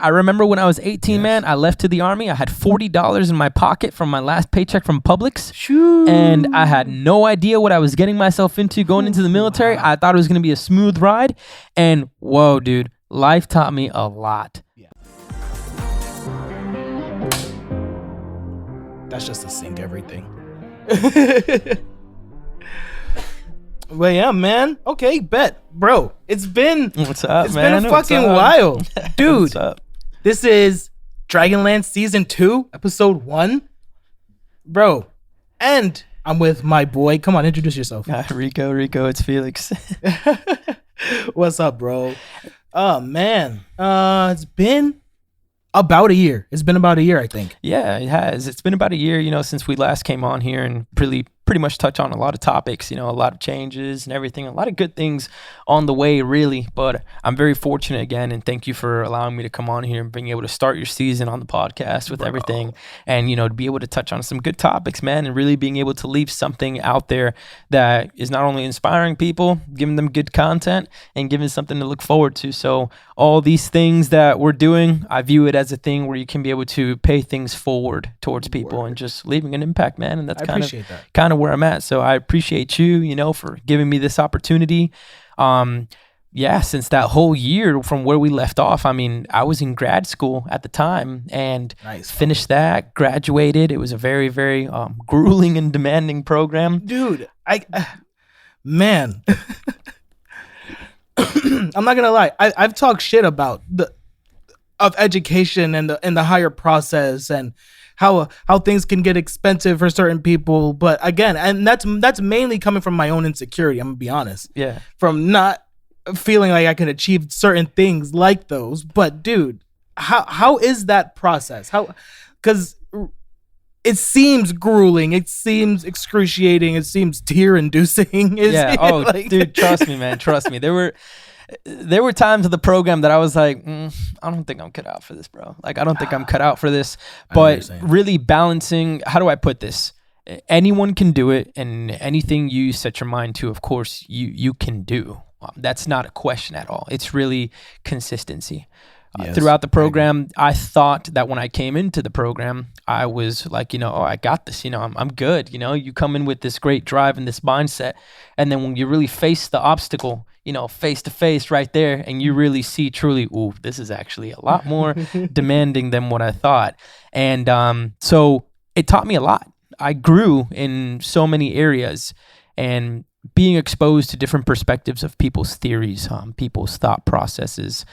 I remember when I was 18, Yes. man, I left to the Army. I had $40 in my pocket from my last paycheck from Publix. Shoo. And I had no idea what I was getting myself into going into the military. I thought it was going to be a smooth ride. And whoa, dude, life taught me a lot. Yeah. That's just to sink everything. Well, yeah, man. Okay, bet. Bro, it's been... What's up, it's man? been a fucking while. Dude, What's up? This is DragonLand Season 2, Episode 1. Bro, and I'm with my boy. Come on, introduce yourself. Rico, it's Felix. What's up, bro? Oh, man. It's been about a year. It's been about a year, I think. Yeah, it has. It's been about a year, since we last came on here and pretty much touch on a lot of topics, a lot of changes and everything, a lot of good things on the way, really. But I'm very fortunate again, and thank you for allowing me to come on here and being able to start your season on the podcast with everything, and to be able to touch on some good topics, man, and really being able to leave something out there that is not only inspiring people, giving them good content, and giving something to look forward to. So all these things that we're doing, I view it as a thing where you can be able to pay things forward towards people and just leaving an impact, man. And that's kind of where I'm at. So I appreciate you, for giving me this opportunity. Since that whole year from where we left off, I was in grad school at the time and finished that, graduated. It was a very, very grueling and demanding program. Dude, man, I'm not gonna lie. I've talked shit about of education and the higher process and how things can get expensive for certain people. But again, and that's mainly coming from my own insecurity. I'm gonna be honest. Yeah. From not feeling like I can achieve certain things like those. But dude, how is that process? Because it seems grueling. It seems excruciating. It seems tear-inducing. Yeah. Oh, dude, trust me, man. Trust me. There were times of the program that I was like, I don't think I'm cut out for this, bro. Like, I don't think I'm cut out for this. But really balancing, how do I put this? Anyone can do it, and anything you set your mind to, of course, you can do. That's not a question at all. It's really consistency. Throughout the program, I thought that when I came into the program, I was like, I got this, I'm good. You come in with this great drive and this mindset. And then when you really face the obstacle, face to face right there, and you really see truly, ooh, this is actually a lot more demanding than what I thought. And so it taught me a lot. I grew in so many areas, and being exposed to different perspectives of people's theories, people's thought processes,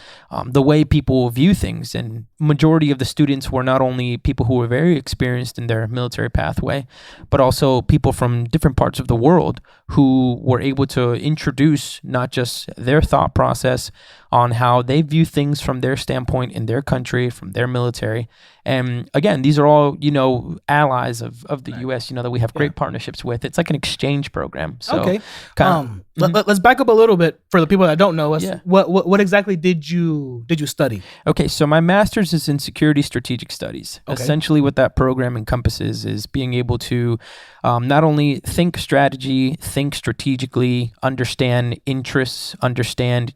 the way people view things. And majority of the students were not only people who were very experienced in their military pathway, but also people from different parts of the world who were able to introduce not just their thought process on how they view things from their standpoint in their country, from their military. And again, these are all, allies of the U.S., that we have great partnerships with. It's like an exchange program. So, okay. Let's back up a little bit for the people that don't know us. Yeah. What exactly did you study? Okay, so my master's is in security strategic studies. Okay. Essentially what that program encompasses is being able to not only think strategy, think strategically, understand interests, understand,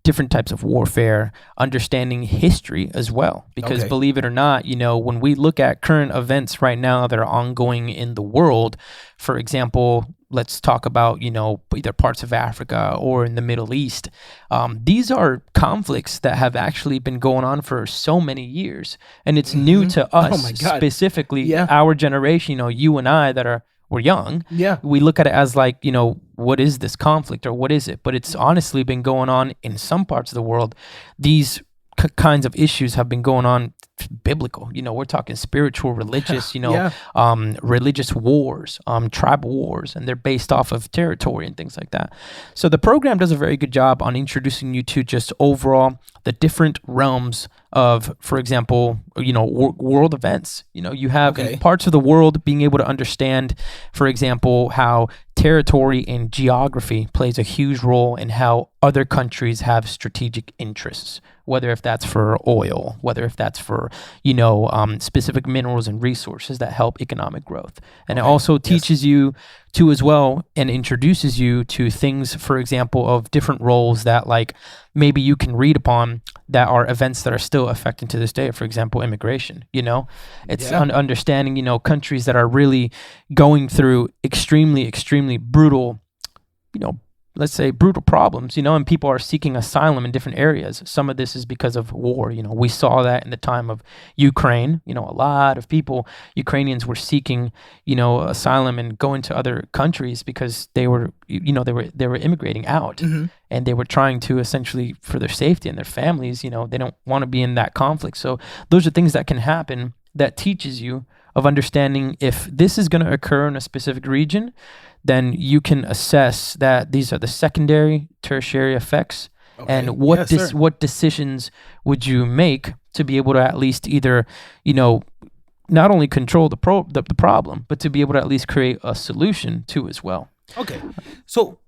different types of warfare, understanding history as well. Because believe it or not, when we look at current events right now that are ongoing in the world, for example, let's talk about, either parts of Africa or in the Middle East. These are conflicts that have actually been going on for so many years. And it's new to us, specifically our generation, you and I that we're young. Yeah. We look at it as like, what is this conflict or what is it? But it's honestly been going on in some parts of the world. These kinds of issues have been going on biblical. We're talking spiritual, religious, religious wars, tribal wars, and they're based off of territory and things like that. So the program does a very good job on introducing you to just overall the different realms of, for example, world events. You have in parts of the world being able to understand, for example, how territory and geography plays a huge role in how other countries have strategic interests whether if that's for oil, whether if that's for, specific minerals and resources that help economic growth. And it also teaches you to as well and introduces you to things, for example, of different roles that like maybe you can read upon that are events that are still affecting to this day. For example, immigration, it's understanding, countries that are really going through extremely, extremely brutal, let's say brutal problems, and people are seeking asylum in different areas. Some of this is because of war. We saw that in the time of Ukraine. A lot of people, Ukrainians were seeking, asylum and going to other countries because they were immigrating out, and they were trying to essentially for their safety and their families. They don't want to be in that conflict. So those are things that can happen that teaches you of understanding if this is going to occur in a specific region, then you can assess that these are the secondary, tertiary effects, and what decisions would you make to be able to at least either, not only control the problem, but to be able to at least create a solution to as well. Okay, so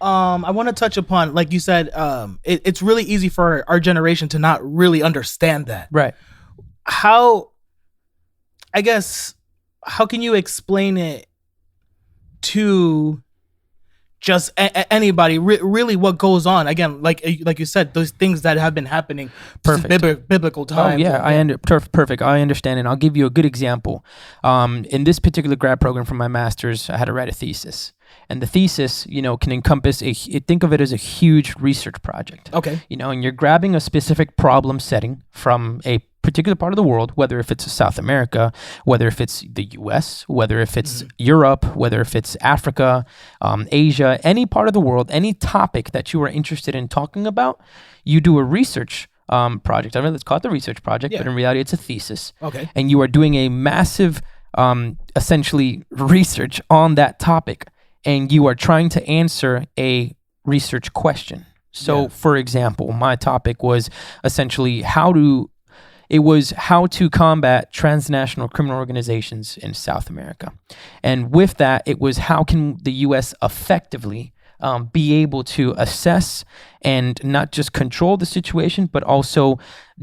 I want to touch upon, like you said, it's really easy for our generation to not really understand that. Right. How can you explain it to just anybody? Really, what goes on? Again, like you said, those things that have been happening since biblical times. Oh yeah, perfect. I understand, and I'll give you a good example. In this particular grad program for my master's, I had to write a thesis. And the thesis, can encompass think of it as a huge research project. Okay. And you're grabbing a specific problem setting from a particular part of the world, whether if it's South America, whether if it's the US, whether if it's Europe, whether if it's Africa, Asia, any part of the world, any topic that you are interested in talking about, you do a research project. I mean, let's call it the research project, but in reality, it's a thesis. Okay. And you are doing a massive, essentially, research on that topic. And you are trying to answer a research question. So, for example, my topic was essentially how to combat transnational criminal organizations in South America. And with that, it was how can the U.S. effectively be able to assess and not just control the situation, but also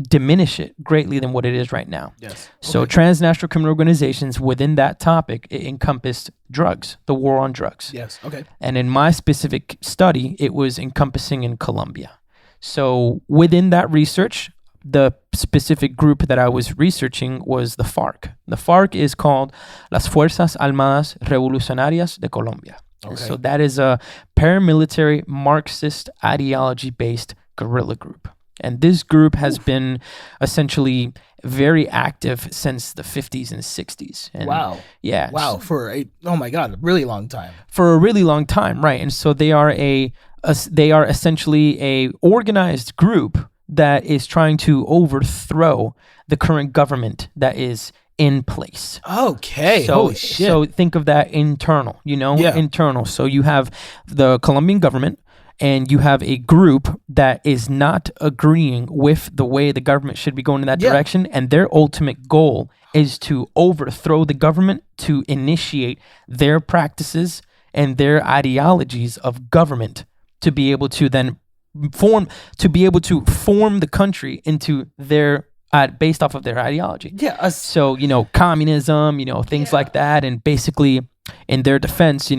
diminish it greatly than what it is right now. Yes. So transnational criminal organizations within that topic, it encompassed drugs, the war on drugs. Yes. Okay. And in my specific study, it was encompassing in Colombia. So within that research, the specific group that I was researching was the FARC. The FARC is called Las Fuerzas Armadas Revolucionarias de Colombia. Okay. So that is a paramilitary Marxist ideology-based guerrilla group. And this group has been essentially very active since the 50s and 60s. And wow. Yeah. Wow. For a really long time. For a really long time, right. And so they are essentially a organized group that is trying to overthrow the current government that is in place. Okay. So, holy shit. So think of that internal, internal. So you have the Colombian government and you have a group that is not agreeing with the way the government should be going in that direction. And their ultimate goal is to overthrow the government to initiate their practices and their ideologies of government to be able to then form the country into their based off of their ideology. Yeah. So, communism, things like that. And basically in their defense,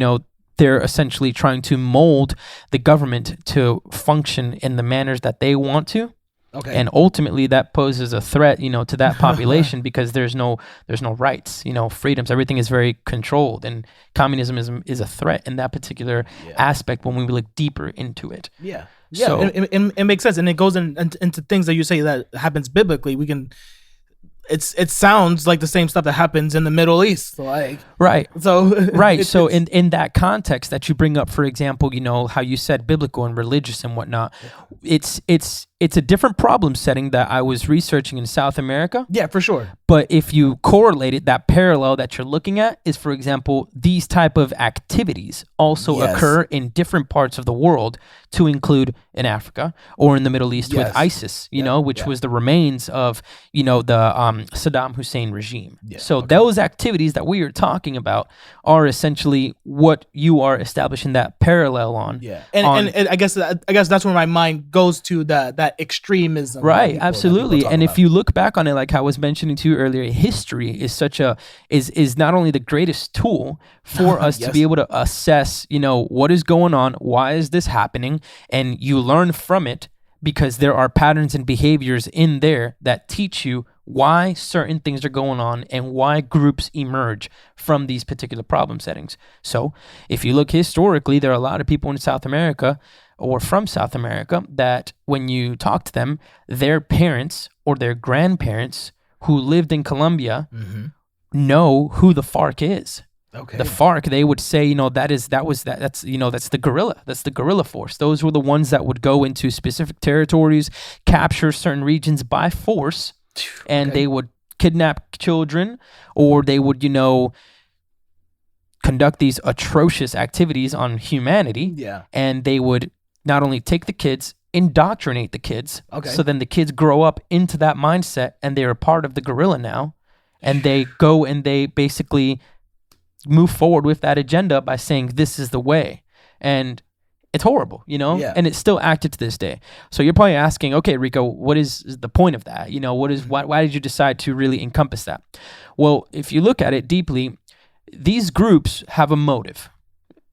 they're essentially trying to mold the government to function in the manners that they want to. Okay. And ultimately that poses a threat, to that population because there's no rights, freedoms. Everything is very controlled, and communism is a threat in that particular aspect when we look deeper into it. Yeah. Yeah, so, it makes sense, and it goes into things that you say that happens biblically. It sounds like the same stuff that happens in the Middle East, like right. So right. So in that context that you bring up, for example, how you said biblical and religious and whatnot, it's a different problem setting that I was researching in South America. Yeah, for sure. But if you correlate it, that parallel that you're looking at is, for example, these type of activities also occur in different parts of the world, to include in Africa or in the Middle East with ISIS, which was the remains of, the Saddam Hussein regime. Yeah, so those activities that we are talking about are essentially what you are establishing that parallel on. Yeah, and I guess that's where my mind goes to that that extremism. Right, that absolutely. And if you look back on it, like I was mentioning to you earlier, history is such a is not only the greatest tool for us to be able to assess, what is going on, why is this happening, and you learn from it because there are patterns and behaviors in there that teach you why certain things are going on and why groups emerge from these particular problem settings. So if you look historically, there are a lot of people in South America or from South America that when you talk to them, their parents or their grandparents who lived in Colombia know who the FARC is. Okay. The FARC, they would say, that's the guerrilla. That's the guerrilla force. Those were the ones that would go into specific territories, capture certain regions by force, and they would kidnap children, or they would, conduct these atrocious activities on humanity. Yeah. And they would not only take the kids, indoctrinate the kids. Okay. So then the kids grow up into that mindset and they're a part of the guerrilla now. And they go and they basically move forward with that agenda by saying this is the way. And it's horrible, Yeah. And it's still active to this day. So you're probably asking, okay, Rico, what is the point of that? Why did you decide to really encompass that? Well, if you look at it deeply, these groups have a motive.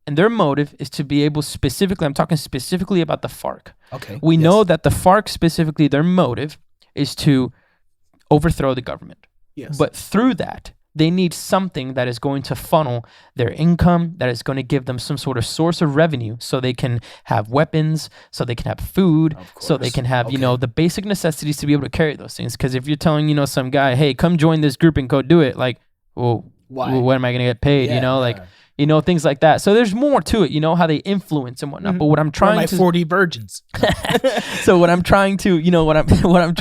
And their motive is to be able I'm talking specifically about the FARC. Okay. We know that the FARC specifically, their motive is to overthrow the government. Yes. But through that, they need something that is going to funnel their income, that is going to give them some sort of source of revenue so they can have weapons, so they can have food, so they can have, the basic necessities to be able to carry those things. Because if you're telling, some guy, hey, come join this group and go do it, like, well, when am I going to get paid? Things like that. So there's more to it, how they influence and whatnot. But what I'm trying to 40 virgins. So what I'm trying to, what I'm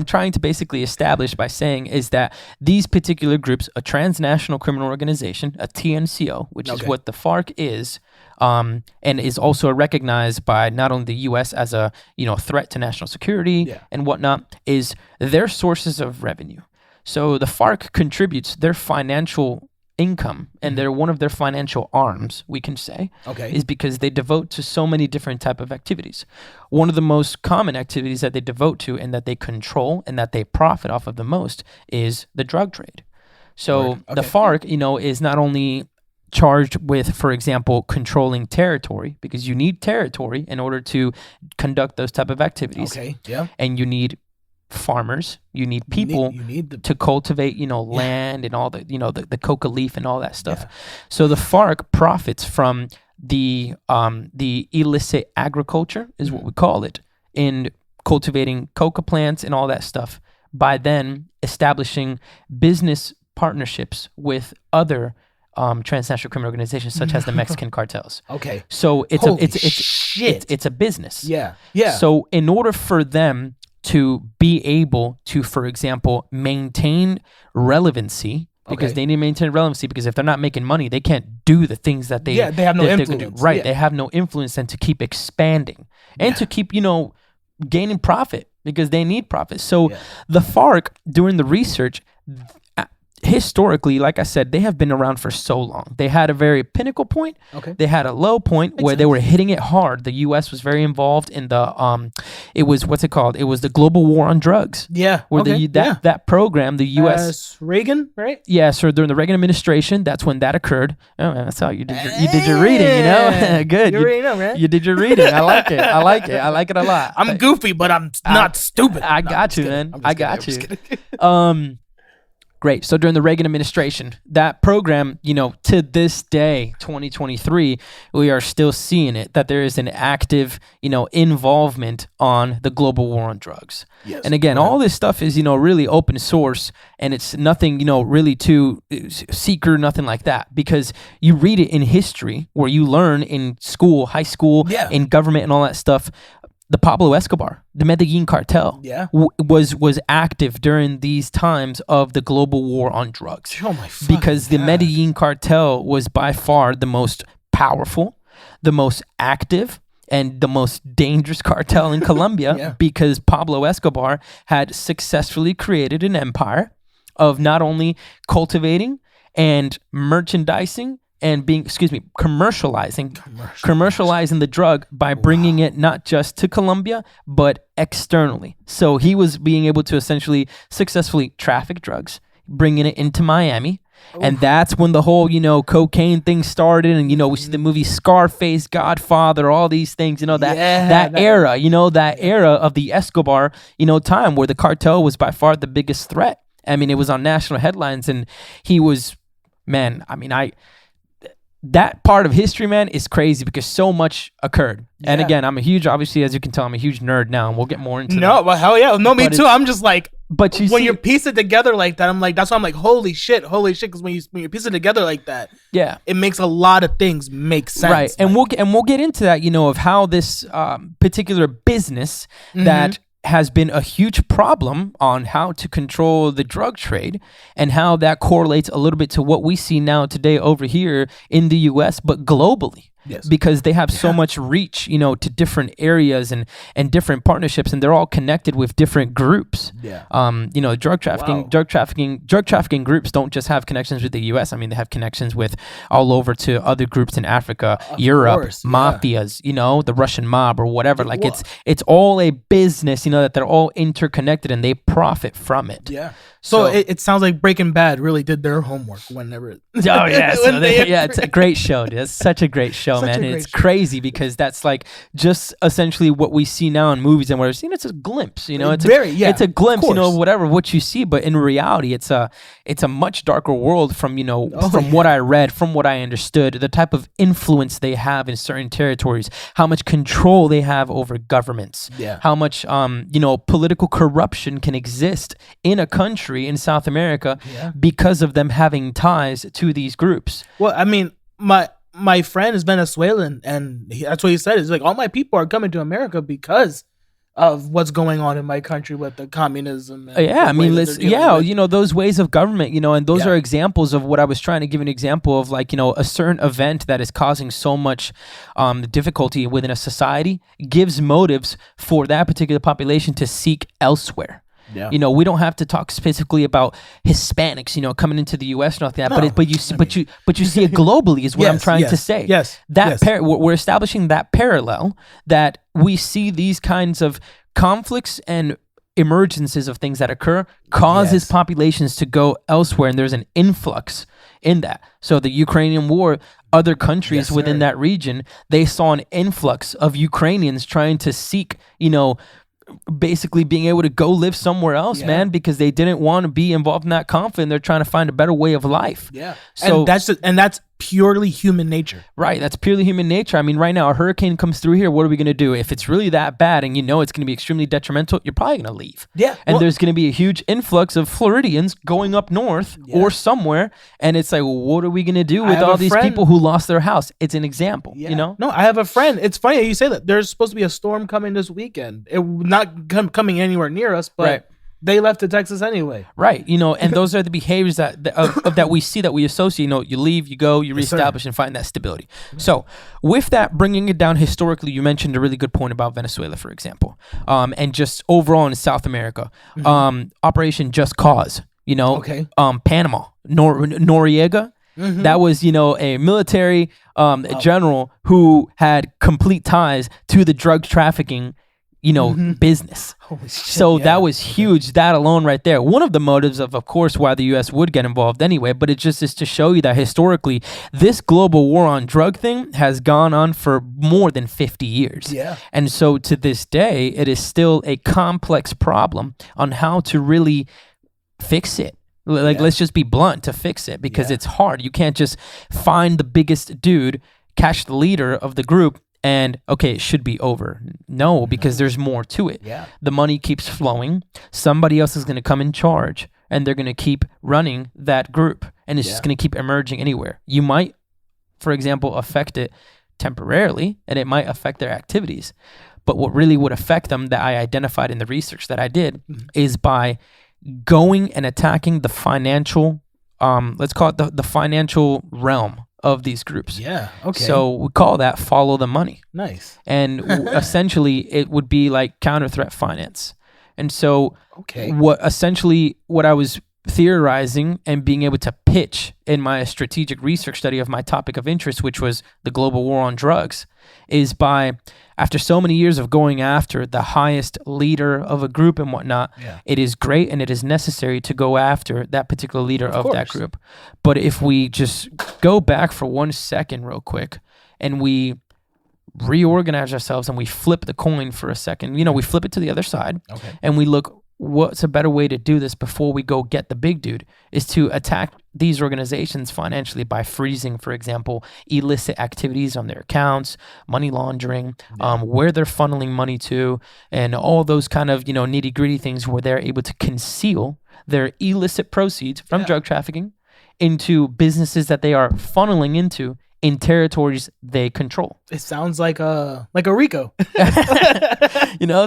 trying to basically establish by saying is that these particular groups, a transnational criminal organization, a TNCO, which is what the FARC is, and is also recognized by not only the U.S. as a threat to national security and whatnot, is their sources of revenue. So the FARC contributes their financial income, and they're one of their financial arms, we can say, is because they devote to so many different type of activities. One of the most common activities that they devote to and that they control and that they profit off of the most is the drug trade. So the FARC, is not only charged with, for example, controlling territory, because you need territory in order to conduct those type of activities. Okay, yeah. And you need farmers, you need people to cultivate, land and all the, the coca leaf and all that stuff. Yeah. So the FARC profits from the illicit agriculture, is what we call it, in cultivating coca plants and all that stuff, by then establishing business partnerships with other transnational criminal organizations such as the Mexican cartels. Okay. So it's a business. Yeah. Yeah. So in order for them to be able to, for example, maintain relevancy, because they need to maintain relevancy, because if they're not making money, they can't do the things that they have no influence. Right. Yeah. They have no influence, and to keep expanding and to keep, gaining profit, because they need profit. So the FARC, during the research, historically, like I said, they have been around for so long. They had a very pinnacle point. Okay. They had a low point where they were hitting it hard. The U.S. was very involved in the it was the global war on drugs. Yeah. Where that program, the U.S. Reagan, right? Yeah. So during the Reagan administration, that's when that occurred. Oh, that's how you did your reading. Good. You already know, right? You did your reading. I like it. I like it a lot. I'm goofy, but I'm not stupid. I got you, man. I got you. Great. So during the Reagan administration, that program, to this day, 2023, we are still seeing it, that there is an active, involvement on the global war on drugs. Yes. And again, all this stuff is, really open source, and it's nothing, really too secret, nothing like that, because you read it in history, where you learn in school, high school, in government and all that stuff. The Pablo Escobar, the Medellin cartel, was active during these times of the global war on drugs. Oh my! Because the Medellin cartel was by far the most powerful, the most active, and the most dangerous cartel in Colombia, because Pablo Escobar had successfully created an empire of not only cultivating and merchandising and commercializing the drug by bringing it not just to Colombia, but externally. So he was being able to essentially successfully traffic drugs, bringing it into Miami. And that's when the whole, cocaine thing started. And, we see the movie Scarface, Godfather, all these things, that era, that era of the Escobar, time where the cartel was by far the biggest threat. I mean, it was on national headlines, and he was, man, I mean, that part of history, man, is crazy because so much occurred. Yeah. And again, obviously, as you can tell, I'm a huge nerd now, and we'll get more into that. No, but hell yeah. No, me too. I'm just like, but when you piece it together like that, I'm like, that's why I'm like, holy shit. Because when you piece it together like that, yeah, it makes a lot of things make sense. Right. And we'll get into that, of how this particular business that has been a huge problem on how to control the drug trade and how that correlates a little bit to what we see now today over here in the US, but globally. Yes. Because they have so much reach, to different areas and different partnerships, and they're all connected with different groups. Yeah. Drug trafficking groups don't just have connections with the US. I mean, they have connections with all over to other groups in Africa, Europe, mafias, the Russian mob or whatever. Like it's all a business, that they're all interconnected and they profit from it. Yeah. So it sounds like Breaking Bad really did their homework whenever. Oh yeah, it's a great show, dude. It's such a great show, man. And it's crazy because that's like just essentially what we see now in movies and what I've seen. It's a glimpse, it's a glimpse, whatever what you see. But in reality, it's a much darker world from what I read, from what I understood, the type of influence they have in certain territories, how much control they have over governments, how much political corruption can exist in a country in South America because of them having ties to these groups. Well, I mean, my friend is Venezuelan, and that's what he said. He's like, all my people are coming to America because of what's going on in my country with the communism. Those ways of government, and those are examples of what I was trying to give an example of, like, a certain event that is causing so much difficulty within a society gives motives for that particular population to seek elsewhere. Yeah. We don't have to talk specifically about Hispanics, coming into the U.S. and all that. No, but you see it globally is what I'm trying to say. Yes. We're establishing that parallel that we see these kinds of conflicts and emergences of things that occur causes populations to go elsewhere, and there's an influx in that. So the Ukrainian war, other countries within that region, they saw an influx of Ukrainians trying to seek, basically being able to go live somewhere else, man, because they didn't want to be involved in that conflict, and they're trying to find a better way of life. Yeah. So that's purely human nature. Right. That's purely human nature. I mean, right now a hurricane comes through here. What are we going to do? If it's really that bad and it's going to be extremely detrimental, you're probably going to leave. Yeah. And there's going to be a huge influx of Floridians going up north or somewhere. And it's like, what are we going to do with all these people who lost their house? It's an example, No, I have a friend. It's funny you say that. There's supposed to be a storm coming this weekend. It not coming anywhere near us, but they left to Texas anyway. Right. And those are the behaviors that we see, that we associate. You leave, you go, you reestablish and find that stability. Mm-hmm. So with that, bringing it down historically, you mentioned a really good point about Venezuela, for example, and just overall in South America, Operation Just Cause, Panama, Noriega. Mm-hmm. That was, a military general who had complete ties to the drug trafficking business. So that was huge. That alone right there. One of the motives of course, why the U.S. would get involved anyway, but it just is to show you that historically, this global war on drug thing has gone on for more than 50 years. Yeah. And so to this day, it is still a complex problem on how to really fix it. Let's just be blunt, to fix it, because it's hard. You can't just find the biggest dude, catch the leader of the group, and it should be over. No, because there's more to it. Yeah. The money keeps flowing. Somebody else is going to come in charge, and they're going to keep running that group, and it's just going to keep emerging anywhere. You might, for example, affect it temporarily, and it might affect their activities. But what really would affect them, that I identified in the research that I did, is by going and attacking the financial, let's call it the financial realm of these groups. Yeah. Okay. So we call that follow the money. Nice. And essentially it would be like counter threat finance. And so what I was theorizing and being able to pitch in my strategic research study of my topic of interest, which was the global war on drugs, is by, after so many years of going after the highest leader of a group and whatnot, it is great and it is necessary to go after that particular leader of that group. But if we just go back for 1 second real quick and we reorganize ourselves and we flip the coin for a second, we flip it to the other side and we look, what's a better way to do this before we go get the big dude, is to attack these organizations financially by freezing, for example, illicit activities on their accounts, money laundering, where they're funneling money to, and all those kind of, nitty gritty things where they're able to conceal their illicit proceeds from drug trafficking into businesses that they are funneling into in territories they control. It sounds like a Rico.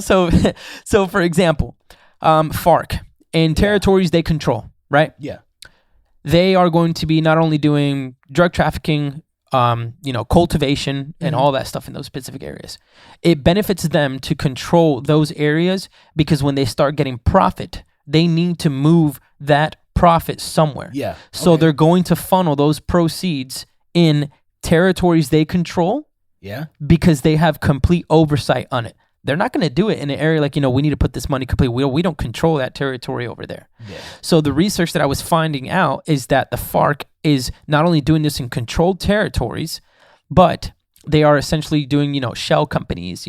So for example, FARC in territories they control, right? Yeah. They are going to be not only doing drug trafficking, cultivation and all that stuff in those specific areas. It benefits them to control those areas because when they start getting profit, they need to move that profit somewhere. Yeah. So they're going to funnel those proceeds in territories they control. Yeah. Because they have complete oversight on it. They're not going to do it in an area like, we need to put this money completely. We don't control that territory over there. Yeah. So the research that I was finding out is that the FARC is not only doing this in controlled territories, but they are essentially doing, shell companies,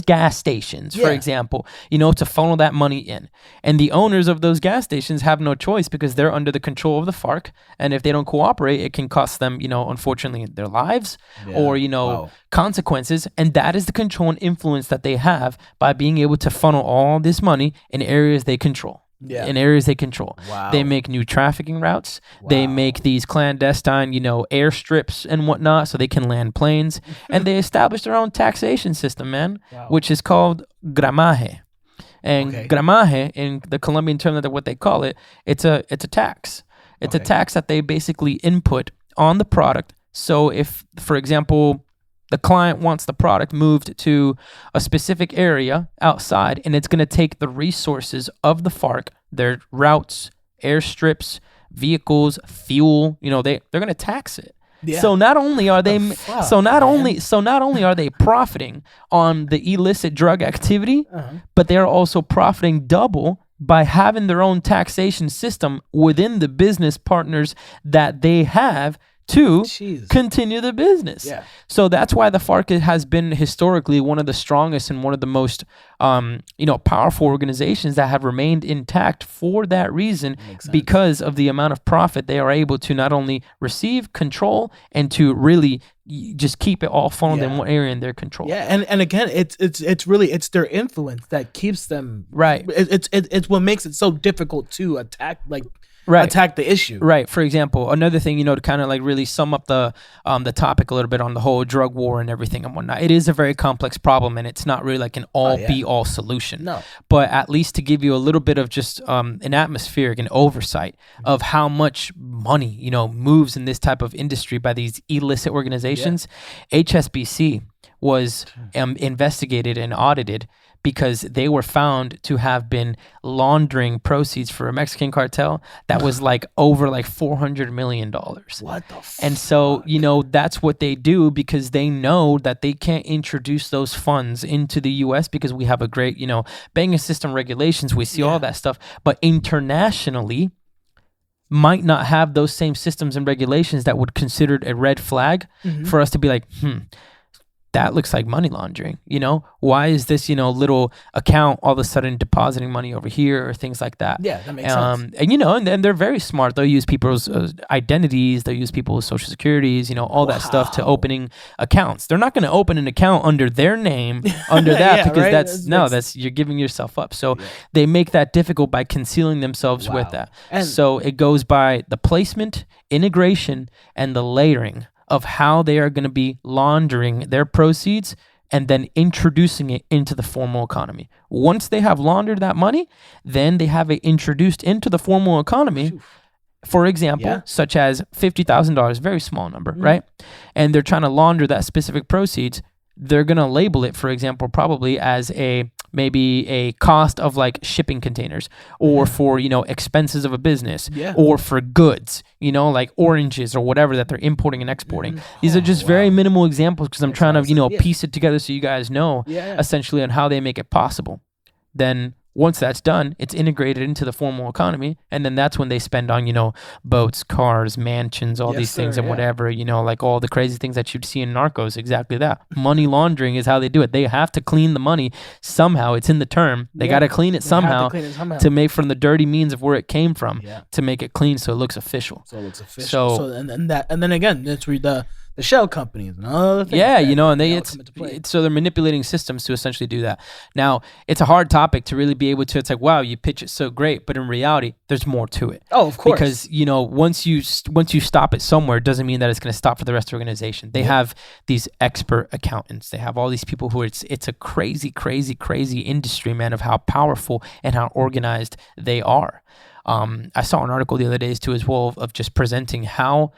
gas stations, for example, to funnel that money in. And the owners of those gas stations have no choice because they're under the control of the FARC. And if they don't cooperate, it can cost them, unfortunately, their lives or, consequences. And that is the control and influence that they have by being able to funnel all this money in areas they control. Yeah. In areas they control. Wow. They make new trafficking routes. Wow. They make these clandestine, airstrips and whatnot so they can land planes. And they establish their own taxation system, man, which is called gramaje. And gramaje, in the Colombian term that what they call it, it's a tax. It's a tax that they basically input on the product. So if, for example, the client wants the product moved to a specific area outside, and it's going to take the resources of the FARC, their routes, airstrips, vehicles, fuel. They're going to tax it. Yeah. So not only are they are they profiting on the illicit drug activity, but they're also profiting double by having their own taxation system within the business partners that they have to continue the business. Yeah. So that's why the FARC has been historically one of the strongest and one of the most, powerful organizations that have remained intact for that reason, because of the amount of profit they are able to not only receive, control, and to really just keep it all funneled in one area in their control. Yeah, and again, it's really their influence that keeps them right. It's what makes it so difficult to attack the issue. Right. For example, another thing, to kind of like really sum up the topic a little bit on the whole drug war and everything and whatnot. It is a very complex problem, and it's not really like an all-be-all solution. No. But at least to give you a little bit of just an atmospheric and oversight of how much money, moves in this type of industry by these illicit organizations, HSBC was investigated and audited because they were found to have been laundering proceeds for a Mexican cartel that was like over like $400 million. What the fuck? And so, that's what they do because they know that they can't introduce those funds into the U.S. because we have a great, banking system regulations. We see all that stuff. But internationally, might not have those same systems and regulations that would consider it a red flag for us to be like, that looks like money laundering. Why is this, little account all of a sudden depositing money over here or things like that? Yeah, that makes sense. And they're very smart. They'll use people's identities. They'll use people's social securities, all that stuff to opening accounts. They're not going to open an account under their name, under that, because that's you're giving yourself up. So they make that difficult by concealing themselves with that. And so it goes by the placement, integration, and the layering of how they are going to be laundering their proceeds and then introducing it into the formal economy. Once they have laundered that money, then they have it introduced into the formal economy, for example, such as $50,000, very small number, right? And they're trying to launder that specific proceeds. They're going to label it, for example, probably as a maybe a cost of like shipping containers, or for, you know, expenses of a business, or for goods, you know, like oranges or whatever that they're importing and exporting. These are just very minimal examples because I'm trying to, you know, piece it together so you guys know essentially on how they make it possible. Then once that's done, it's integrated into the formal economy, and then that's when they spend on, you know, boats, cars, mansions, all these things, and whatever, you know, like all the crazy things that you'd see in Narcos. Exactly that. Money laundering is how they do it. They have to clean the money somehow. It's in the term. They got to clean it somehow to make from the dirty means of where it came from to make it clean so it looks official. So and then again, that's where the shell companies and all the things. Yeah, you know, and so they're manipulating systems to essentially do that. Now, it's a hard topic to really be able to, it's like, wow, you pitch it so great, but in reality, there's more to it. Oh, of course. Because, you know, once you stop it somewhere, it doesn't mean that it's going to stop for the rest of the organization. They have these expert accountants. They have all these people who it's a crazy, crazy, crazy industry, man, of how powerful and how organized they are. I saw an article the other days too as well of just presenting how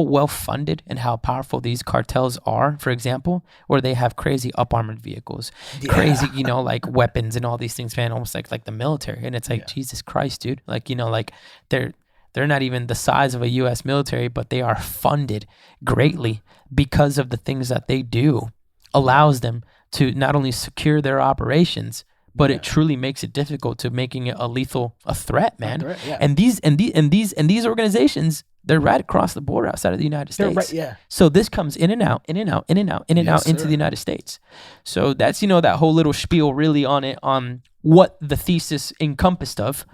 well funded and how powerful these cartels are, for example, where they have crazy up-armored vehicles, crazy, you know, like weapons and all these things, man, almost like the military. And it's like, Jesus Christ, dude. Like, you know, like they're not even the size of a U.S. military, but they are funded greatly because of the things that they do allows them to not only secure their operations, but it truly makes it difficult to making it a threat, man. And these organizations, they're right across the border outside of the United States. So this comes in and out into the United States. So that's, you know, that whole little spiel really on it, on what the thesis encompassed of.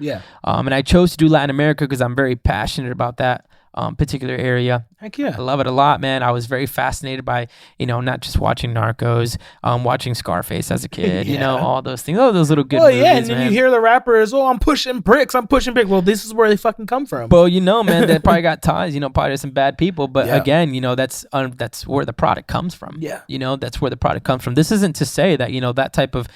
And I chose to do Latin America because I'm very passionate about that particular area. Heck yeah. I love it a lot, man. I was very fascinated by, you know, not just watching Narcos, watching Scarface as a kid, you know, all those things, all those little good movies, and then you hear the rappers, I'm pushing bricks. Well, this is where they fucking come from. Well, you know, man, they probably got ties, you know, probably some bad people, but again, you know, that's where the product comes from. You know, that's where the product comes from. This isn't to say that, you know, that type of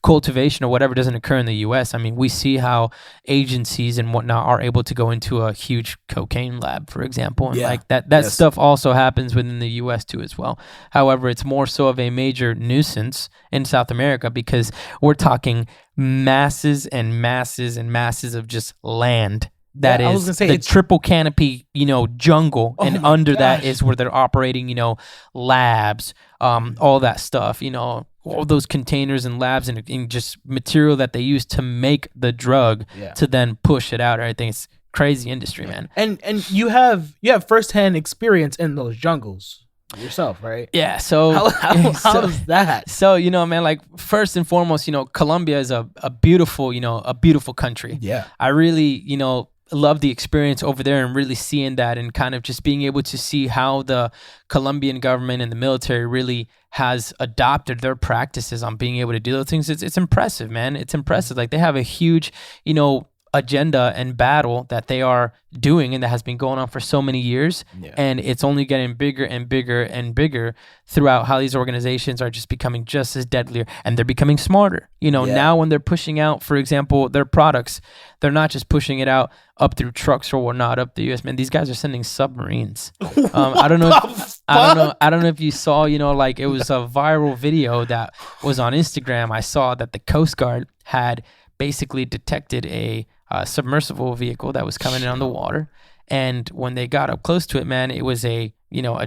cultivation or whatever doesn't occur in the U.S. I mean, we see how agencies and whatnot are able to go into a huge cocaine lab, for example, and like that stuff also happens within the U.S. too as well. However, it's more so of a major nuisance in South America because we're talking masses and masses and masses of just land that is the triple canopy, you know, jungle, and under that is where they're operating, you know, labs, all that stuff, you know, all those containers and labs and just material that they use to make the drug to then push it out. Everything. It's crazy industry, man. And you have firsthand experience in those jungles yourself, right? Yeah. So how is that? So, you know, man, like first and foremost, you know, Colombia is a beautiful, you know, a beautiful country. I really, you know, love the experience over there and really seeing that and kind of just being able to see how the Colombian government and the military really has adopted their practices on being able to do those things. It's impressive, man. It's impressive. Like they have a huge, you know, agenda and battle that they are doing and that has been going on for so many years, and it's only getting bigger and bigger and bigger throughout how these organizations are just becoming just as deadlier, and they're becoming smarter. You know, now when they're pushing out, for example, their products, they're not just pushing it out up through trucks or whatnot up the U.S. Man, these guys are sending submarines. I don't know if you saw, you know, like it was a viral video that was on Instagram. I saw that the Coast Guard had basically detected a submersible vehicle that was coming in on the water, and when they got up close to it, man, it was a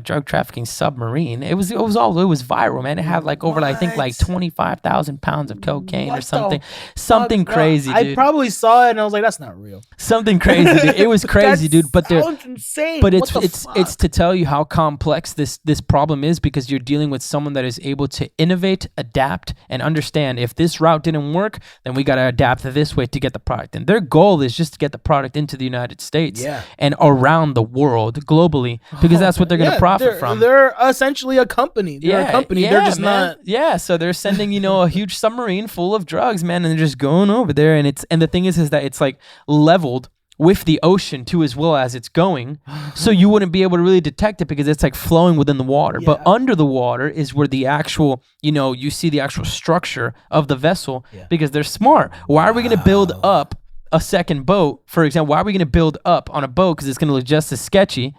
drug trafficking submarine. It was viral, man. It had like over I think like 25,000 pounds of cocaine or something crazy, dude. I probably saw it and I was like, that's not real. Something crazy, dude. It was crazy, dude. But sounds insane. But it's to tell you how complex this problem is, because you're dealing with someone that is able to innovate, adapt, and understand if this route didn't work, then we got to adapt this way to get the product. And their goal is just to get the product into the United States and around the world globally, because that's what they're going to profit from. They're essentially a company. They're a company. They're just not. Yeah, so they're sending, you know, a huge submarine full of drugs, man, and they're just going over there. And the thing is that it's like leveled with the ocean too, as well as it's going. So you wouldn't be able to really detect it because it's like flowing within the water. But under the water is where the actual, you know, you see the actual structure of the vessel, because they're smart. Why are we going to build up a second boat, for example? Why are we going to build up on a boat? Because it's going to look just as sketchy.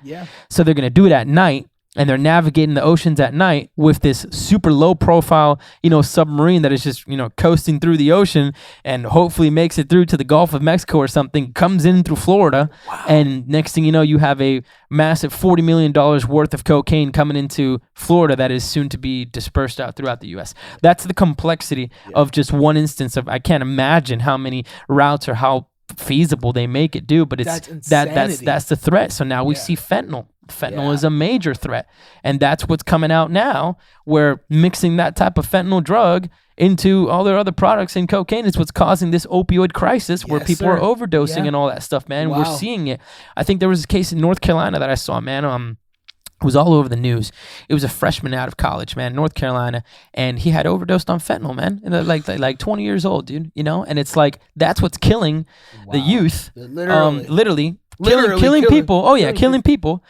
So they're going to do it at night, and they're navigating the oceans at night with this super low profile, submarine that is just, coasting through the ocean and hopefully makes it through to the Gulf of Mexico or something, comes in through Florida. Wow. And next thing you know, you have a massive $40 million worth of cocaine coming into Florida that is soon to be dispersed out throughout the U.S. That's the complexity of just one instance of, I can't imagine how many routes or how feasible they make it do, but it's that's the threat. So now we see fentanyl. Fentanyl is a major threat, and that's what's coming out now, where mixing that type of fentanyl drug into all their other products and cocaine is what's causing this opioid crisis where people are overdosing and all that stuff, man. Wow. We're seeing it. I think there was a case in North Carolina that I saw, man. It was all over the news. It was a freshman out of college, man, North Carolina, and he had overdosed on fentanyl, man. And like 20 years old, dude, and it's like that's what's killing the youth. Literally killing people. Oh yeah, killing people.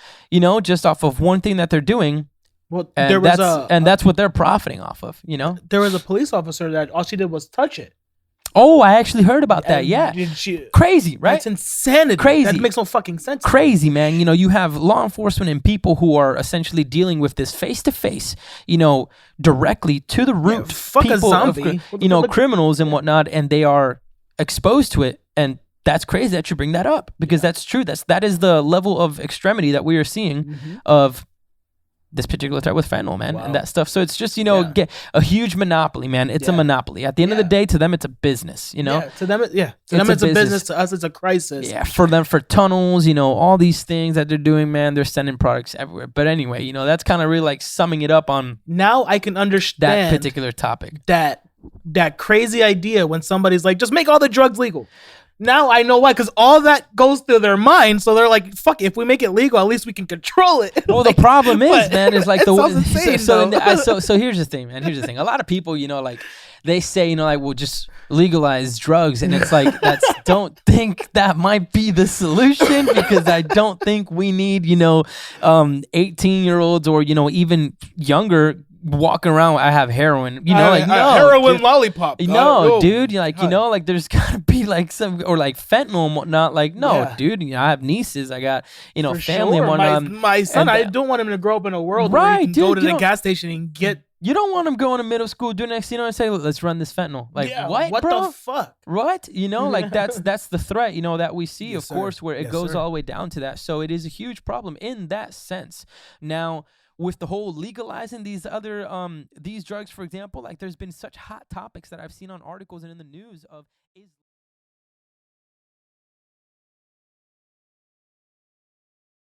Just off of one thing that they're doing. Well, and that's what they're profiting off of. There was a police officer that all she did was touch it. Oh, I actually heard about that. Yeah, crazy, right? That's insanity. Crazy. That makes no fucking sense. Crazy, man. You have law enforcement and people who are essentially dealing with this face to face. Directly to the root. Fuck a zombie. Criminals and whatnot, and they are exposed to it. And that's crazy that you bring that up because that's true. That is the level of extremity that we are seeing of this particular threat with fentanyl, man, and that stuff. So it's just, get a huge monopoly, man. It's a monopoly. At the end of the day, to them, it's a business, Yeah, to them, it's a business. To us, it's a crisis. Yeah, for them, for tunnels, all these things that they're doing, man, they're sending products everywhere. But anyway, that's kind of really like summing it up on. Now I can understand that particular topic. That crazy idea when somebody's like, just make all the drugs legal. Now I know why, because all that goes through their mind. So they're like, "Fuck! If we make it legal, at least we can control it." Well, the problem is, man, is like so here's the thing, man. Here's the thing. A lot of people, they say, we'll just legalize drugs, and it's like don't think that might be the solution because I don't think we need 18-year-olds or even younger walking around. I have heroin, heroin dude. Lollipop. Dude, there's gotta be like some or like fentanyl and whatnot. Dude, I have nieces. I got family and whatnot. My son, I don't want him to grow up in a world where he can go to the gas station and get. You don't want him going to middle school, doing next, and say, let's run this fentanyl. What bro? The fuck? What? That's the threat, that we see, of course, where it goes all the way down to that. So it is a huge problem in that sense. Now, with the whole legalizing these other these drugs, for example, there's been such hot topics that I've seen on articles and in the news of